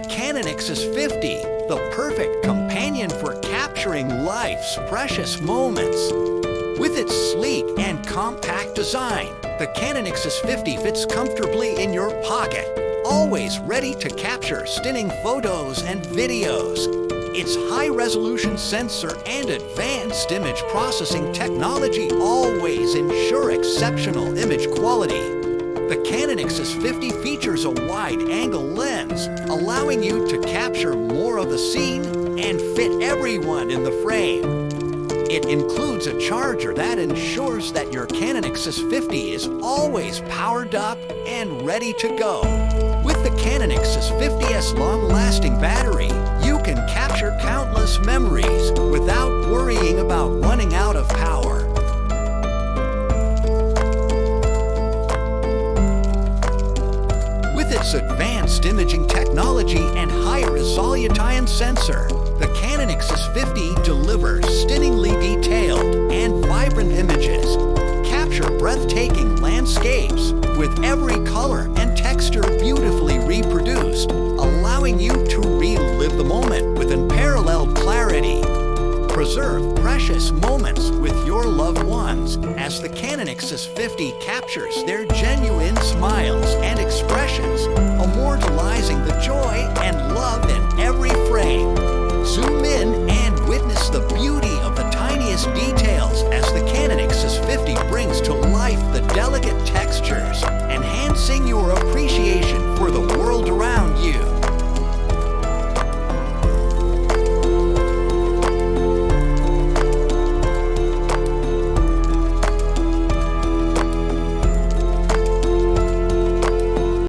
Canon XS50, the perfect companion for capturing life's precious moments. With its sleek and compact design, the Canon XS50 fits comfortably in your pocket, always ready to capture stunning photos and videos. Its high-resolution sensor and advanced image processing technology always ensure exceptional image quality. The Canon XS50 features a wide-angle lens, allowing you to capture more of the scene and fit everyone in the frame. It includes a charger that ensures that your Canon XS50 is always powered up and ready to go. With the Canon XS50's long-lasting battery, you can capture countless memories without worrying about running out of power. With its advanced imaging technology and high-resolution sensor, the Canon XS50 delivers stunningly detailed and vibrant images. Capture breathtaking landscapes with every color and texture beautifully reproduced, allowing you to relive the moment with unparalleled clarity. Preserve precious moments with your loved ones as the Canon XS50 captures their